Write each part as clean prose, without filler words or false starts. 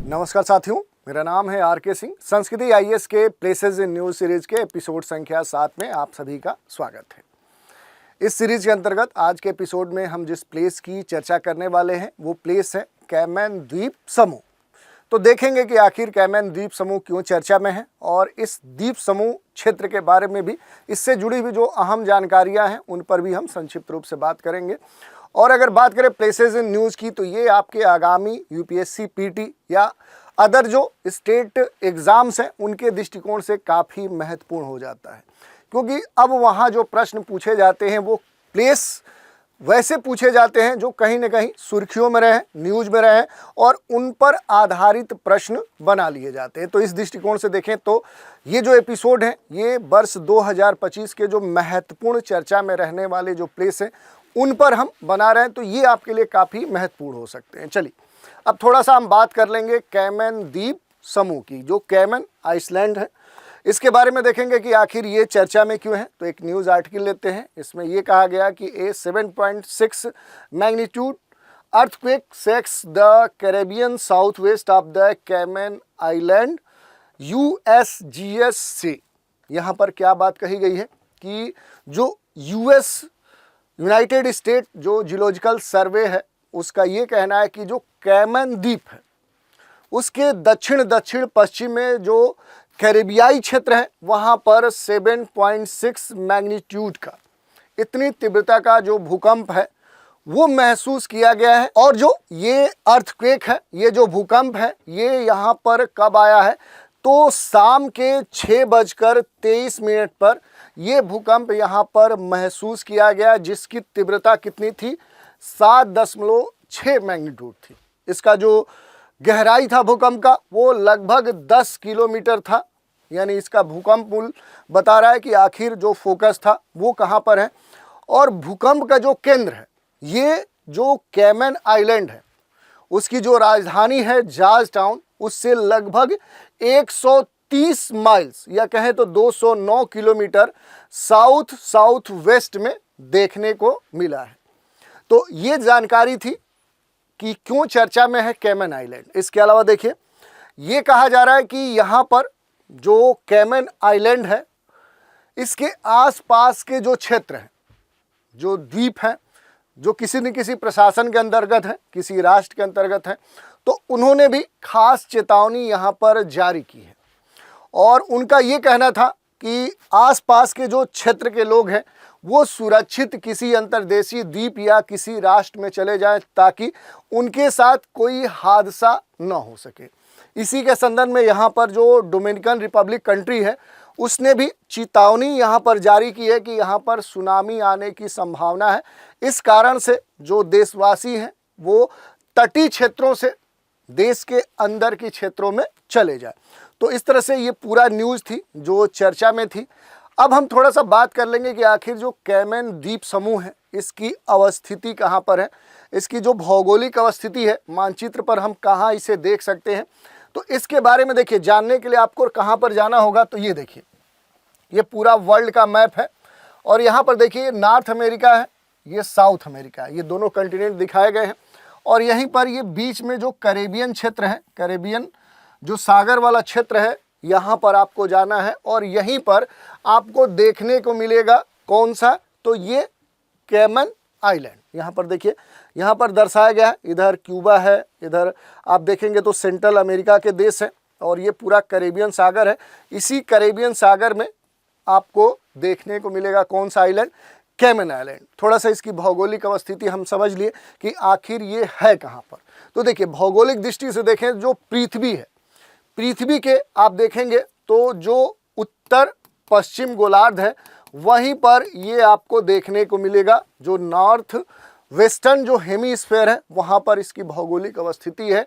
नमस्कार साथियों, मेरा नाम है आर.के. सिंह। संस्कृति आईएएस के प्लेसेस इन न्यूज़ सीरीज के एपिसोड संख्या 7 में आप सभी का स्वागत है। इस सीरीज के अंतर्गत आज के एपिसोड में हम जिस प्लेस की चर्चा करने वाले हैं वो प्लेस है कैमन द्वीप समूह। तो देखेंगे कि आखिर कैमन द्वीप समूह क्यों चर्चा में है और इस द्वीप समूह क्षेत्र के बारे में भी, इससे जुड़ी हुई जो अहम जानकारियां हैं उन पर भी हम संक्षिप्त रूप से बात करेंगे। और अगर बात करें प्लेसेस इन न्यूज़ की, तो ये आपके आगामी यूपीएससी पीटी या अदर जो स्टेट एग्ज़ाम्स हैं उनके दृष्टिकोण से काफ़ी महत्वपूर्ण हो जाता है, क्योंकि अब वहाँ जो प्रश्न पूछे जाते हैं वो प्लेस वैसे पूछे जाते हैं जो कहीं ना कहीं सुर्खियों में रहे, न्यूज़ में रहे और उन पर आधारित प्रश्न बना लिए जाते हैं। तो इस दृष्टिकोण से देखें तो ये जो एपिसोड है ये वर्ष 2025 के जो महत्वपूर्ण चर्चा में रहने वाले जो प्लेस हैं उन पर हम बना रहे हैं, तो ये आपके लिए काफ़ी महत्वपूर्ण हो सकते हैं। चलिए अब थोड़ा सा हम बात कर लेंगे कैमन द्वीप समूह की, जो कैमन आइसलैंड है। इसके बारे में देखेंगे कि आखिर ये चर्चा में क्यों है। तो एक न्यूज़ आर्टिकल लेते हैं, इसमें ये कहा गया कि a 7.6 magnitude earthquake shakes the Caribbean south west of the Cayman island USGS से। यहाँ पर क्या बात कही गई है कि जो यूनाइटेड स्टेट जो जियोलॉजिकल सर्वे है उसका ये कहना है कि जो कैमन द्वीप है उसके दक्षिण पश्चिम में जो कैरेबियाई क्षेत्र है वहाँ पर 7.6 मैग्नीट्यूड का, इतनी तीव्रता का जो भूकंप है वो महसूस किया गया है। और जो ये अर्थक्वेक है, ये जो भूकंप है, ये यहाँ पर कब आया है तो शाम के 6:23 पर ये भूकंप यहाँ पर महसूस किया गया, जिसकी तीव्रता कितनी थी 7.6 मैग्नीट्यूड थी। इसका जो गहराई था भूकंप का वो लगभग 10 किलोमीटर था। यानी इसका भूकंप मूल बता रहा है कि आखिर जो फोकस था वो कहाँ पर है। और भूकंप का जो केंद्र है, ये जो कैमन आइलैंड है उसकी जो राजधानी है जॉर्ज टाउन, उससे लगभग 130 माइल्स या कहें तो 209 किलोमीटर साउथ वेस्ट में देखने को मिला है। तो ये जानकारी थी कि क्यों चर्चा में है कैमन आइलैंड। इसके अलावा देखिए ये कहा जा रहा है कि यहाँ पर जो कैमन आइलैंड है इसके आसपास के जो क्षेत्र हैं, जो द्वीप हैं, जो किसी न किसी प्रशासन के अंतर्गत है, किसी राष्ट्र के अंतर्गत है, तो उन्होंने भी खास चेतावनी यहाँ पर जारी की है। और उनका ये कहना था कि आसपास के जो क्षेत्र के लोग हैं वो सुरक्षित किसी अंतर्देशीय द्वीप या किसी राष्ट्र में चले जाएं ताकि उनके साथ कोई हादसा न हो सके। इसी के संदर्भ में यहाँ पर जो डोमिनिकन रिपब्लिक कंट्री है उसने भी चेतावनी यहाँ पर जारी की है कि यहाँ पर सुनामी आने की संभावना है। इस कारण से जो देशवासी हैं वो तटीय क्षेत्रों से देश के अंदर के क्षेत्रों में चले जाए। तो इस तरह से ये पूरा न्यूज़ थी जो चर्चा में थी। अब हम थोड़ा सा बात कर लेंगे कि आखिर जो कैमन द्वीप समूह है इसकी अवस्थिति कहाँ पर है, इसकी जो भौगोलिक अवस्थिति है मानचित्र पर हम कहाँ इसे देख सकते हैं। तो इसके बारे में देखिए, जानने के लिए आपको कहाँ पर जाना होगा, तो ये देखिए ये पूरा वर्ल्ड का मैप है और यहाँ पर देखिए नॉर्थ अमेरिका है, ये साउथ अमेरिका है, ये दोनों कंटिनेंट दिखाए गए हैं। और यहीं पर ये बीच में जो कैरेबियन क्षेत्र है, कैरेबियन जो सागर वाला क्षेत्र है, यहाँ पर आपको जाना है और यहीं पर आपको देखने को मिलेगा कौन सा, तो ये कैमन आइलैंड। यहाँ पर देखिए, यहाँ पर दर्शाया गया है, इधर क्यूबा है, इधर आप देखेंगे तो सेंट्रल अमेरिका के देश हैं और ये पूरा कैरेबियन सागर है। इसी कैरेबियन सागर में आपको देखने को मिलेगा कौन सा आइलैंड, कैमन आइलैंड। थोड़ा सा इसकी भौगोलिक अवस्थिति हम समझ लिए कि आखिर ये है कहाँ पर। तो देखिए भौगोलिक दृष्टि से देखें, जो पृथ्वी है, पृथ्वी के आप देखेंगे तो जो उत्तर पश्चिम गोलार्ध है वहीं पर ये आपको देखने को मिलेगा। जो नॉर्थ वेस्टर्न जो हेमीस्फेयर है वहाँ पर इसकी भौगोलिक अवस्थिति है।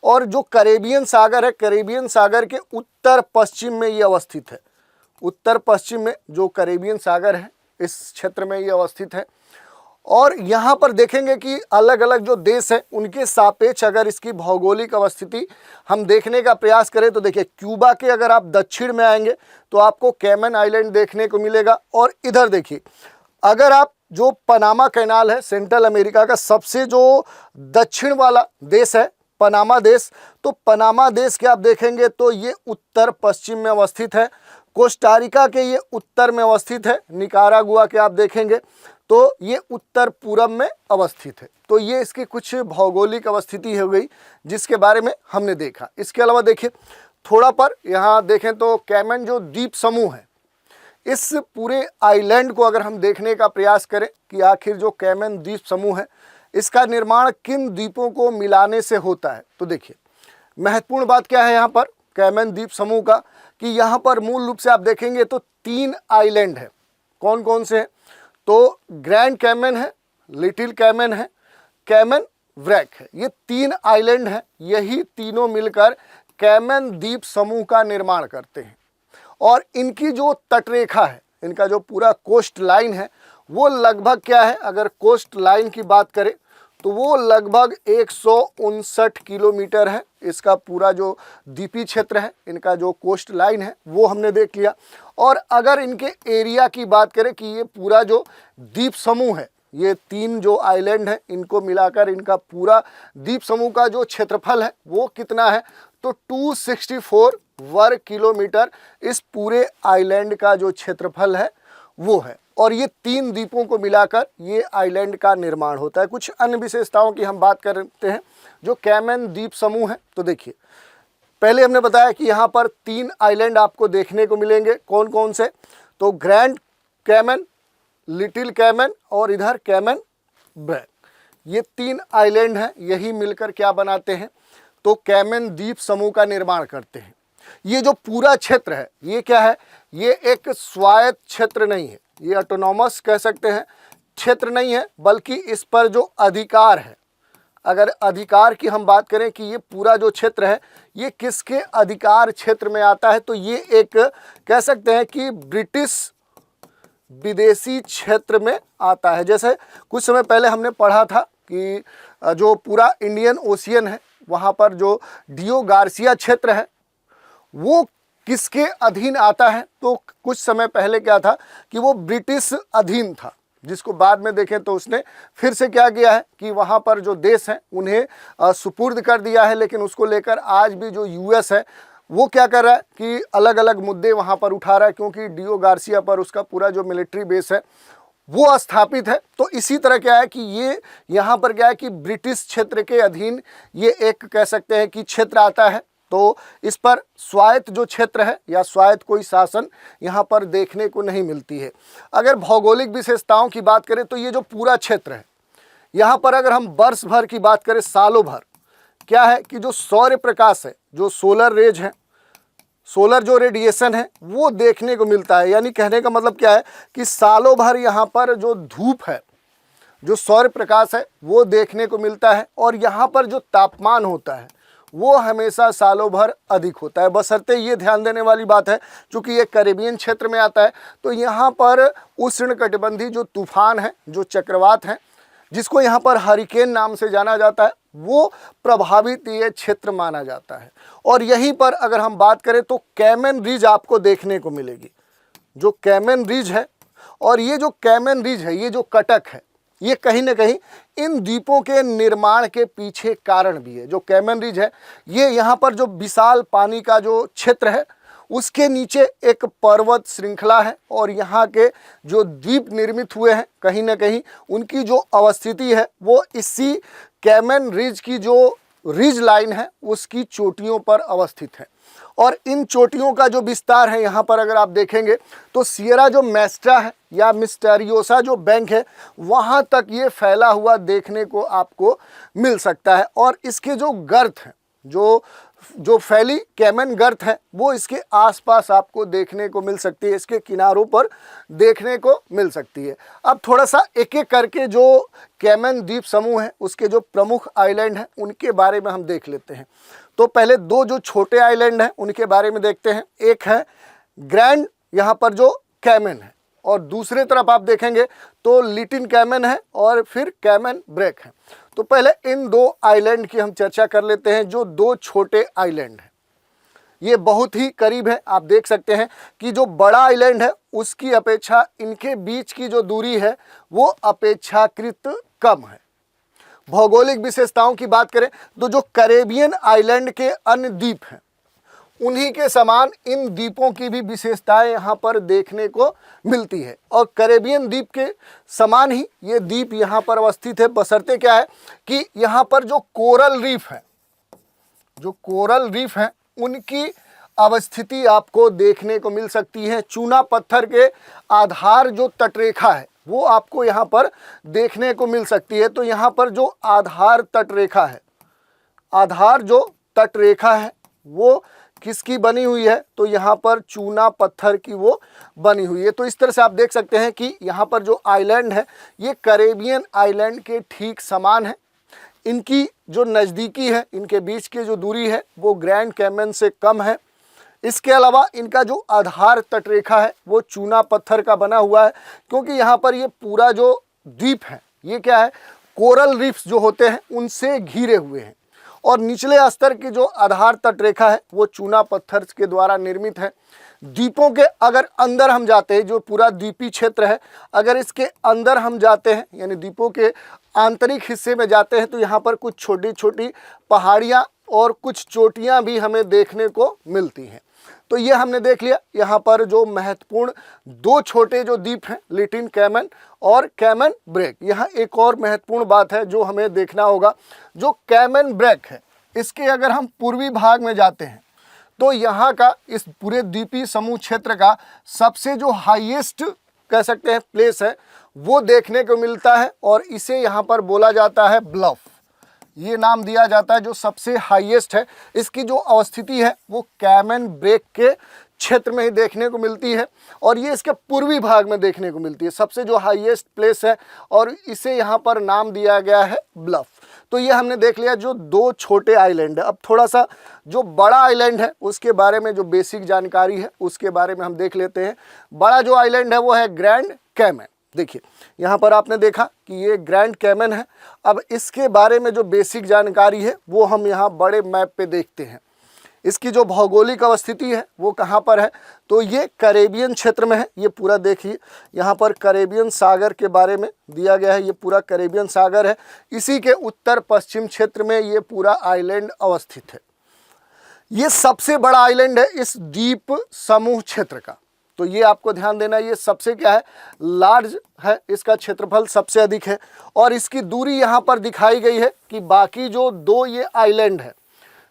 और जो कैरेबियन सागर है, कैरेबियन सागर के उत्तर पश्चिम में ये अवस्थित है। उत्तर पश्चिम में जो कैरेबियन सागर है इस क्षेत्र में ये अवस्थित है। और यहाँ पर देखेंगे कि अलग अलग जो देश हैं उनके सापेक्ष अगर इसकी भौगोलिक अवस्थिति हम देखने का प्रयास करें तो देखिए क्यूबा के अगर आप दक्षिण में आएंगे तो आपको कैमन आइलैंड देखने को मिलेगा। और इधर देखिए अगर आप जो पनामा कैनाल है, सेंट्रल अमेरिका का सबसे जो दक्षिण वाला देश है पनामा देश, तो पनामा देश के आप देखेंगे तो ये उत्तर पश्चिम में अवस्थित है। कोस्टारिका के ये उत्तर में अवस्थित है। निकारागुआ के आप देखेंगे तो ये उत्तर पूरब में अवस्थित है। तो ये इसकी कुछ भौगोलिक अवस्थिति हो गई जिसके बारे में हमने देखा। इसके अलावा देखिए थोड़ा पर यहाँ देखें तो कैमन जो द्वीप समूह है, इस पूरे आइलैंड को अगर हम देखने का प्रयास करें कि आखिर जो कैमन द्वीप समूह है इसका निर्माण किन द्वीपों को मिलाने से होता है, तो देखिए महत्वपूर्ण बात क्या है यहाँ पर कैमन द्वीप समूह का कि यहाँ पर मूल रूप से आप देखेंगे तो 3 आइलैंड है। कौन कौन से हैं? तो ग्रैंड कैमन है, लिटिल कैमन है, कैमन व्रैक है। ये 3 आइलैंड हैं। यही तीनों मिलकर कैमन द्वीप समूह का निर्माण करते हैं। और इनकी जो तटरेखा है, इनका जो पूरा कोस्ट लाइन है वो लगभग क्या है, अगर कोस्ट लाइन की बात करें तो वो लगभग 159 किलोमीटर है। इसका पूरा जो द्वीपीय क्षेत्र है, इनका जो कोस्ट लाइन है वो हमने देख लिया। और अगर इनके एरिया की बात करें कि ये पूरा जो द्वीप समूह है, ये 3 जो आइलैंड हैं इनको मिलाकर इनका पूरा द्वीप समूह का जो क्षेत्रफल है वो कितना है, तो 264 वर्ग किलोमीटर इस पूरे आइलैंड का जो क्षेत्रफल है वो है। और ये 3 द्वीपों को मिलाकर ये आइलैंड का निर्माण होता है। कुछ अन्य विशेषताओं की हम बात करते हैं जो कैमन द्वीप समूह है। तो देखिए पहले हमने बताया कि यहाँ पर 3 आइलैंड आपको देखने को मिलेंगे। कौन कौन से, तो ग्रैंड कैमन, लिटिल कैमन और इधर कैमन ब्रैक। ये 3 आइलैंड हैं, यही मिलकर क्या बनाते हैं, तो कैमन द्वीप समूह का निर्माण करते हैं। ये जो पूरा क्षेत्र है ये क्या है, ये एक स्वायत्त क्षेत्र नहीं है, ये ऑटोनॉमस कह सकते हैं क्षेत्र नहीं है, बल्कि इस पर जो अधिकार है, अगर अधिकार की हम बात करें कि ये पूरा जो क्षेत्र है ये किसके अधिकार क्षेत्र में आता है, तो ये एक कह सकते हैं कि ब्रिटिश विदेशी क्षेत्र में आता है। जैसे कुछ समय पहले हमने पढ़ा था कि जो पूरा इंडियन ओशियन है वहाँ पर जो डियो गार्सिया क्षेत्र है वो किसके अधीन आता है, तो कुछ समय पहले क्या था कि वो ब्रिटिश अधीन था, जिसको बाद में देखें तो उसने फिर से क्या किया है कि वहाँ पर जो देश हैं उन्हें सुपुर्द कर दिया है। लेकिन उसको लेकर आज भी जो यूएस है वो क्या कर रहा है कि अलग अलग मुद्दे वहाँ पर उठा रहा है, क्योंकि डियो गार्सिया पर उसका पूरा जो मिलिट्री बेस है वो स्थापित है। तो इसी तरह क्या है कि ये यहाँ पर क्या है कि ब्रिटिश क्षेत्र के अधीन ये एक कह सकते हैं कि क्षेत्र आता है। तो इस पर स्वायत्त जो क्षेत्र है या स्वायत्त कोई शासन यहाँ पर देखने को नहीं मिलती है। अगर भौगोलिक विशेषताओं की बात करें तो ये जो पूरा क्षेत्र है यहाँ पर अगर हम वर्ष भर की बात करें, सालों भर क्या है कि जो सौर्य प्रकाश है, जो सोलर रेज है, सोलर जो रेडिएशन है वो देखने को मिलता है। यानी कहने का मतलब क्या है कि सालों भर यहाँ पर जो धूप है, जो सौर्य प्रकाश है वो देखने को मिलता है। और यहाँ पर जो तापमान होता है वो हमेशा सालों भर अधिक होता है। बशर्ते ये ध्यान देने वाली बात है चूँकि ये कैरेबियन क्षेत्र में आता है तो यहाँ पर उष्णकटिबंधीय जो तूफान है, जो चक्रवात है, जिसको यहाँ पर हरिकेन नाम से जाना जाता है, वो प्रभावित ये क्षेत्र माना जाता है। और यहीं पर अगर हम बात करें तो कैमन रिज आपको देखने को मिलेगी, जो कैमन रिज है। और ये जो कैमन रिज है, ये जो कटक है, ये कहीं ना कहीं इन द्वीपों के निर्माण के पीछे कारण भी है। जो कैमन रिज है ये यहाँ पर जो विशाल पानी का जो क्षेत्र है उसके नीचे एक पर्वत श्रृंखला है। और यहाँ के जो द्वीप निर्मित हुए हैं कहीं ना कहीं उनकी जो अवस्थिति है वो इसी कैमन रिज की जो रिज लाइन है उसकी चोटियों पर अवस्थित है। और इन चोटियों का जो विस्तार है यहाँ पर अगर आप देखेंगे तो सियरा जो मैस्ट्रा है या मिस्टेरियोसा जो बैंक है वहाँ तक ये फैला हुआ देखने को आपको मिल सकता है। और इसके जो गर्त हैं, जो फैली कैमन गर्त है वो इसके आसपास आपको देखने को मिल सकती है, इसके किनारों पर देखने को मिल सकती है। अब थोड़ा सा एक एक करके जो कैमन द्वीप समूह है उसके जो प्रमुख आइलैंड हैं उनके बारे में हम देख लेते हैं। तो पहले 2 जो छोटे आइलैंड हैं उनके बारे में देखते हैं। एक है ग्रैंड यहाँ पर जो कैमन है, और दूसरे तरफ आप देखेंगे तो लिटिल कैमन है और फिर कैमन ब्रैक है। तो पहले इन 2 आइलैंड की हम चर्चा कर लेते हैं। जो 2 छोटे आइलैंड हैं ये बहुत ही करीब है। आप देख सकते हैं कि जो बड़ा आइलैंड है उसकी अपेक्षा इनके बीच की जो दूरी है वो अपेक्षाकृत कम है। भौगोलिक विशेषताओं की बात करें तो जो कैरेबियन आइलैंड के अन्य द्वीप हैं उन्हीं के समान इन द्वीपों की भी विशेषताएं यहाँ पर देखने को मिलती है। और कैरेबियन द्वीप के समान ही ये द्वीप यहाँ पर अवस्थित है, बशर्ते क्या है कि यहाँ पर जो कोरल रीफ है, जो कोरल रीफ हैं उनकी अवस्थिति आपको देखने को मिल सकती है। चूना पत्थर के आधार जो तटरेखा है वो आपको यहाँ पर देखने को मिल सकती है। तो यहाँ पर जो आधार तटरेखा है, आधार जो तटरेखा है वो किसकी बनी हुई है, तो यहाँ पर चूना पत्थर की वो बनी हुई है। तो इस तरह से आप देख सकते हैं कि यहाँ पर जो आइलैंड है ये कैरेबियन आइलैंड के ठीक समान है। इनकी जो नज़दीकी है, इनके बीच की जो दूरी है वो ग्रैंड कैमन से कम है। इसके अलावा इनका जो आधार तटरेखा है वो चूना पत्थर का बना हुआ है, क्योंकि यहाँ पर ये पूरा जो द्वीप है ये क्या है, कोरल रीफ्स जो होते हैं उनसे घिरे हुए हैं। और निचले स्तर की जो आधार तटरेखा है वो चूना पत्थर के द्वारा निर्मित है। द्वीपों के अगर अंदर हम जाते हैं, जो पूरा द्वीपी क्षेत्र है, अगर इसके अंदर हम जाते हैं यानी द्वीपों के आंतरिक हिस्से में जाते हैं तो यहाँ पर कुछ छोटी छोटी पहाड़ियाँ और कुछ चोटियाँ भी हमें देखने को मिलती हैं। तो ये हमने देख लिया यहाँ पर जो महत्वपूर्ण दो छोटे जो द्वीप हैं, लिटिल कैमन और कैमन ब्रेक। यहाँ एक और महत्वपूर्ण बात है जो हमें देखना होगा, जो कैमन ब्रेक है इसके अगर हम पूर्वी भाग में जाते हैं तो यहाँ का इस पूरे द्वीपीय समूह क्षेत्र का सबसे जो हाईएस्ट कह सकते हैं प्लेस है वो देखने को मिलता है, और इसे यहाँ पर बोला जाता है ब्लफ। ये नाम दिया जाता है जो सबसे हाईएस्ट है। इसकी जो अवस्थिति है वो कैमन ब्रेक के क्षेत्र में ही देखने को मिलती है, और ये इसके पूर्वी भाग में देखने को मिलती है, सबसे जो हाईएस्ट प्लेस है, और इसे यहाँ पर नाम दिया गया है ब्लफ। तो ये हमने देख लिया जो दो छोटे आइलैंड है। अब थोड़ा सा जो बड़ा आइलैंड है उसके बारे में जो बेसिक जानकारी है उसके बारे में हम देख लेते हैं। बड़ा जो आइलैंड है वो है ग्रैंड कैमन। देखिए यहाँ पर आपने देखा कि ये ग्रैंड कैमन है। अब इसके बारे में जो बेसिक जानकारी है वो हम यहाँ बड़े मैप पे देखते हैं। इसकी जो भौगोलिक अवस्थिति है वो कहाँ पर है, तो ये कैरेबियन क्षेत्र में है। ये पूरा देखिए यहाँ पर कैरेबियन सागर के बारे में दिया गया है, ये पूरा कैरेबियन सागर है। इसी के उत्तर पश्चिम क्षेत्र में ये पूरा आइलैंड अवस्थित है। ये सबसे बड़ा आइलैंड है इस द्वीप समूह क्षेत्र का। तो ये आपको ध्यान देना, ये सबसे क्या है, लार्ज है, इसका क्षेत्रफल सबसे अधिक है। और इसकी दूरी यहाँ पर दिखाई गई है कि बाकी जो दो ये आइलैंड है,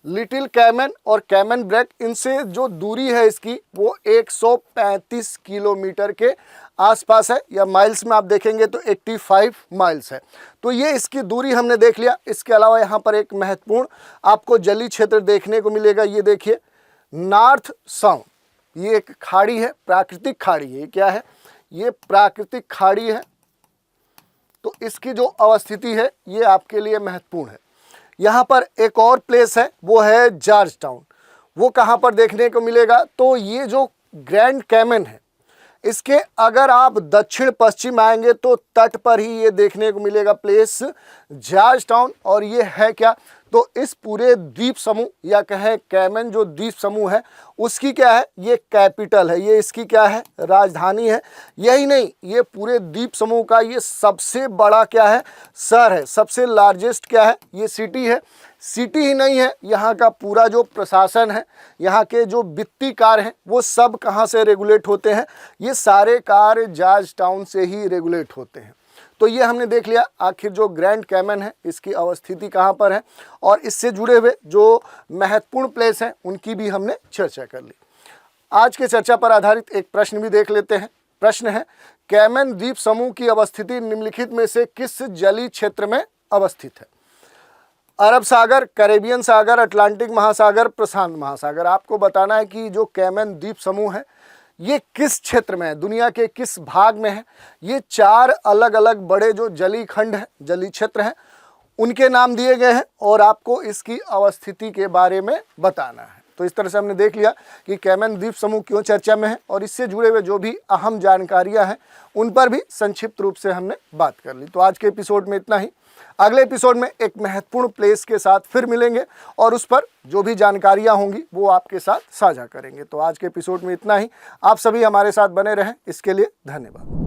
लिटिल कैमन और कैमन ब्रेक, इनसे जो दूरी है इसकी वो 135 किलोमीटर के आसपास है, या माइल्स में आप देखेंगे तो 85 माइल्स है। तो ये इसकी दूरी हमने देख लिया। इसके अलावा यहाँ पर एक महत्वपूर्ण आपको जलीय क्षेत्र देखने को मिलेगा। ये देखिए नॉर्थ साउंड, ये एक खाड़ी है, प्राकृतिक खाड़ी है। ये क्या है, ये प्राकृतिक खाड़ी है। तो इसकी जो अवस्थिति है ये आपके लिए महत्वपूर्ण है। यहाँ पर एक और प्लेस है वो है जॉर्ज टाउन। वो कहाँ पर देखने को मिलेगा, तो ये जो ग्रैंड कैमन है इसके अगर आप दक्षिण पश्चिम आएंगे तो तट पर ही ये देखने को मिलेगा प्लेस जॉर्ज टाउन। और ये है क्या, तो इस पूरे द्वीप समूह या कहें कैमन जो द्वीप समूह है उसकी क्या है, ये कैपिटल है, ये इसकी क्या है, राजधानी है। यही नहीं, ये पूरे द्वीप समूह का ये सबसे बड़ा क्या है, शहर है, सबसे लार्जेस्ट क्या है, ये सिटी है। सिटी ही नहीं है, यहाँ का पूरा जो प्रशासन है, यहाँ के जो वित्तीय कार्य हैं वो सब कहाँ से रेगुलेट होते हैं, ये सारे कार्य जॉर्ज टाउन से ही रेगुलेट होते हैं। तो ये हमने देख लिया आखिर जो ग्रैंड कैमन है इसकी अवस्थिति कहाँ पर है, और इससे जुड़े हुए जो महत्वपूर्ण प्लेस हैं उनकी भी हमने चर्चा कर ली। आज के चर्चा पर आधारित एक प्रश्न भी देख लेते हैं। प्रश्न है, कैमन द्वीप समूह की अवस्थिति निम्नलिखित में से किस जलीय क्षेत्र में अवस्थित है? अरब सागर, कैरेबियन सागर, अटलांटिक महासागर, प्रशांत महासागर। आपको बताना है कि जो कैमन द्वीप समूह है ये किस क्षेत्र में है, दुनिया के किस भाग में है। ये चार अलग अलग बड़े जो जलीय खंड हैं, जलीय क्षेत्र हैं, उनके नाम दिए गए हैं और आपको इसकी अवस्थिति के बारे में बताना है। तो इस तरह से हमने देख लिया कि कैमन द्वीप समूह क्यों चर्चा में है, और इससे जुड़े हुए जो भी अहम जानकारियां हैं उन पर भी संक्षिप्त रूप से हमने बात कर ली। तो आज के एपिसोड में इतना ही। अगले एपिसोड में एक महत्वपूर्ण प्लेस के साथ फिर मिलेंगे और उस पर जो भी जानकारियां होंगी वो आपके साथ साझा करेंगे। तो आज के एपिसोड में इतना ही। आप सभी हमारे साथ बने रहें, इसके लिए धन्यवाद।